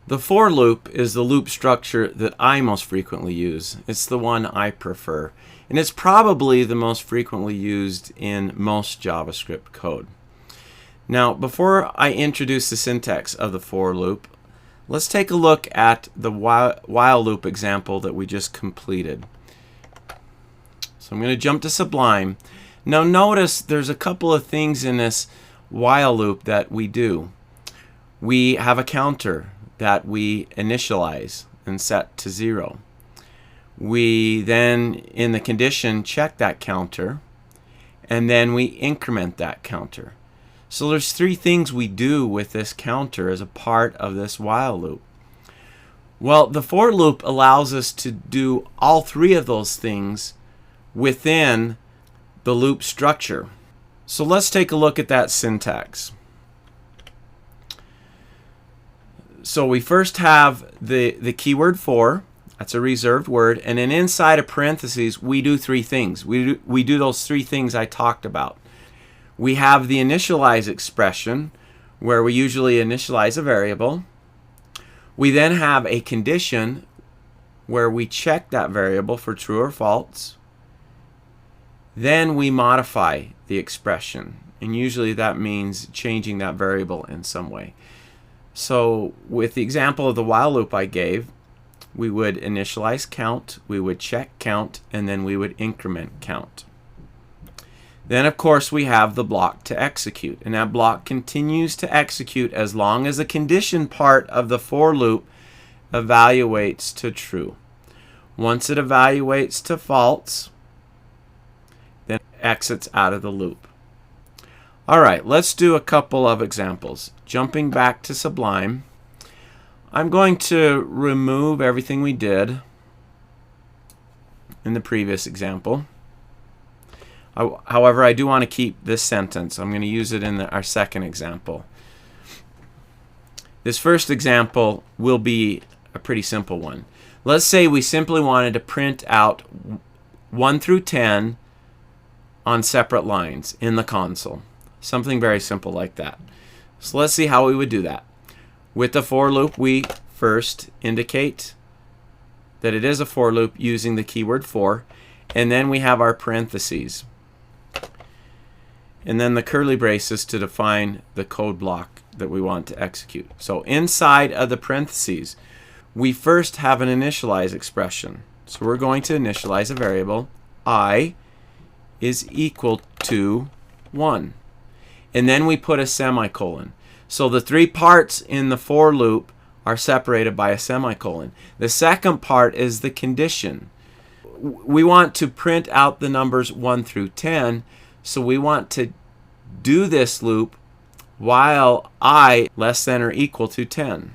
The for loop is the loop structure that I most frequently use. It's the one I prefer. And it's probably the most frequently used in most JavaScript code. Now, before I introduce the syntax of the for loop, let's take a look at the while loop example that we just completed. So I'm going to jump to Sublime. Now notice there's a couple of things in this while loop that we do. We have a counter that we initialize and set to 0. We then, in the condition, check that counter, and then we increment that counter. So there's 3 things we do with this counter as a part of this while loop. Well, the for loop allows us to do all 3 of those things within the loop structure. So let's take a look at that syntax. So we first have the keyword for. That's a reserved word. And then inside of parentheses, we do 3 things. We do those 3 things I talked about. We have the initialize expression, where we usually initialize a variable. We then have a condition where we check that variable for true or false. Then we modify the expression. And usually that means changing that variable in some way. So with the example of the while loop I gave, we would initialize count, we would check count, and then we would increment count. Then, of course, we have the block to execute. And that block continues to execute as long as the condition part of the for loop evaluates to true. Once it evaluates to false, then it exits out of the loop. All right, let's do a couple of examples. Jumping back to Sublime, I'm going to remove everything we did in the previous example. However, I do want to keep this sentence. I'm going to use it in our second example. This first example will be a pretty simple one. Let's say we simply wanted to print out 1 through 10 on separate lines in the console. Something very simple like that. So let's see how we would do that. With the for loop, we first indicate that it is a for loop using the keyword for, and then we have our parentheses. And then the curly braces to define the code block that we want to execute. So inside of the parentheses, we first have an initialize expression. So we're going to initialize a variable. I is equal to 1. And then we put a semicolon. So the 3 parts in the for loop are separated by a semicolon. The second part is the condition. We want to print out the numbers 1 through 10. So we want to do this loop while I less than or equal to 10.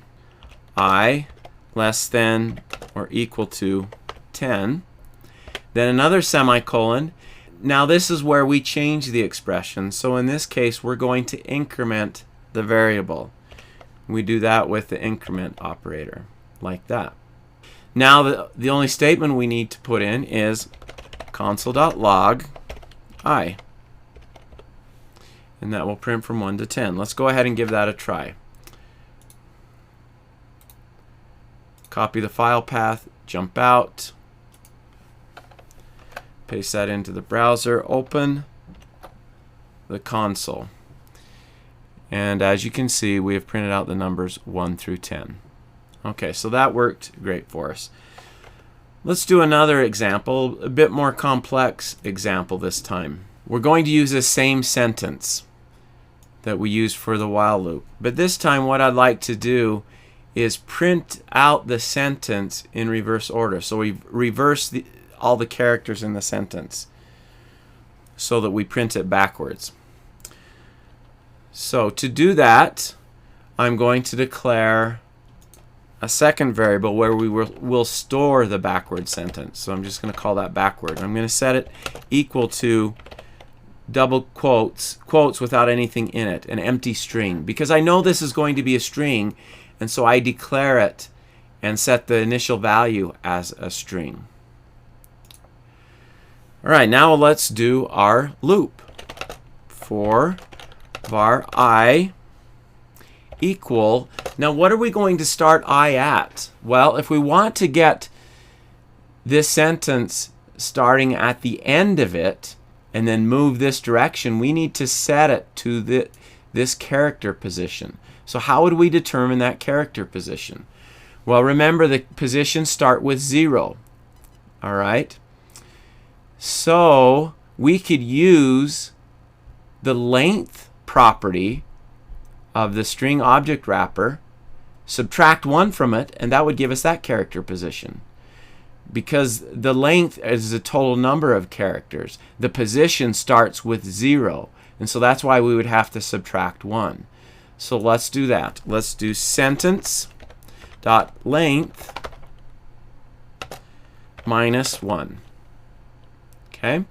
I less than or equal to 10. Then another semicolon. Now this is where we change the expression. So in this case, we're going to increment the variable. We do that with the increment operator, like that. Now the only statement we need to put in is console.log I. And that will print from 1 to 10. Let's go ahead and give that a try. Copy the file path, jump out, paste that into the browser, open the console. And as you can see, we have printed out the numbers 1 through 10. Okay, so that worked great for us. Let's do another example, a bit more complex example this time. We're going to use the same sentence that we used for the while loop. But this time what I'd like to do is print out the sentence in reverse order. So we reverse all the characters in the sentence so that we print it backwards. So to do that, I'm going to declare a second variable where we will store the backward sentence. So I'm just going to call that backward. I'm going to set it equal to double quotes without anything in it, an empty string, because I know this is going to be a string, and so I declare it and set the initial value as a string. All right, now let's do our loop. For var I equal Now, what are we going to start I at? Well, if we want to get this sentence starting at the end of it and then move this direction, we need to set it to this character position. So how would we determine that character position? Well, remember the positions start with 0. All right? So we could use the length property of the string object wrapper, subtract 1 from it, and that would give us that character position. Because the length is the total number of characters, the position starts with 0. And so that's why we would have to subtract 1. So let's do that. Let's do sentence dot length minus 1. Okay?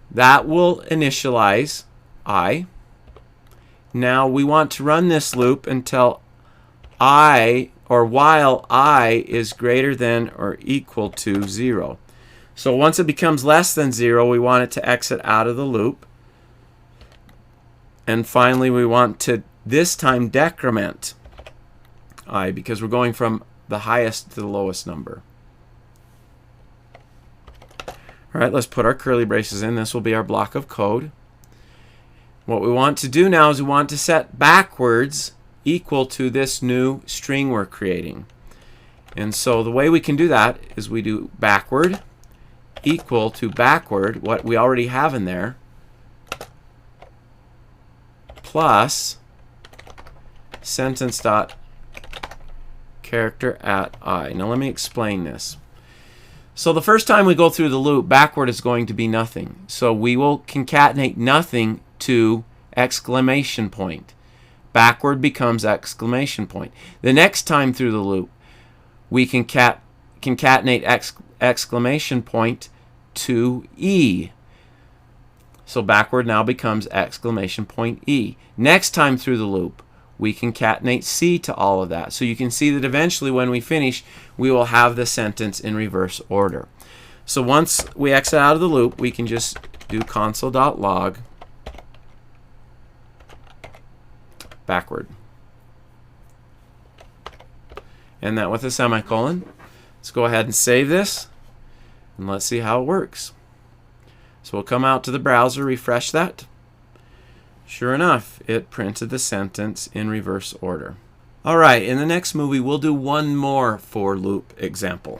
That will initialize I. Now we want to run this loop until I, or while I is greater than or equal to 0. So once it becomes less than 0, we want it to exit out of the loop. And finally, we want to this time decrement I, because we're going from the highest to the lowest number. All right, let's put our curly braces in. This will be our block of code. What we want to do now is we want to set backwards equal to this new string we're creating. And so the way we can do that is we do backward equal to backward, what we already have in there, plus sentence dot character at I. Now let me explain this. So the first time we go through the loop, backward is going to be nothing. So we will concatenate nothing to exclamation point. Backward becomes exclamation point. The next time through the loop, we concatenate exclamation point to E. So backward now becomes exclamation point E. Next time through the loop, we concatenate C to all of that. So you can see that eventually when we finish, we will have the sentence in reverse order. So once we exit out of the loop, we can just do console.log backward. And that with a semicolon. Let's go ahead and save this, and let's see how it works. So we'll come out to the browser, refresh that. Sure enough, it printed the sentence in reverse order. All right, in the next movie, we'll do one more for loop example.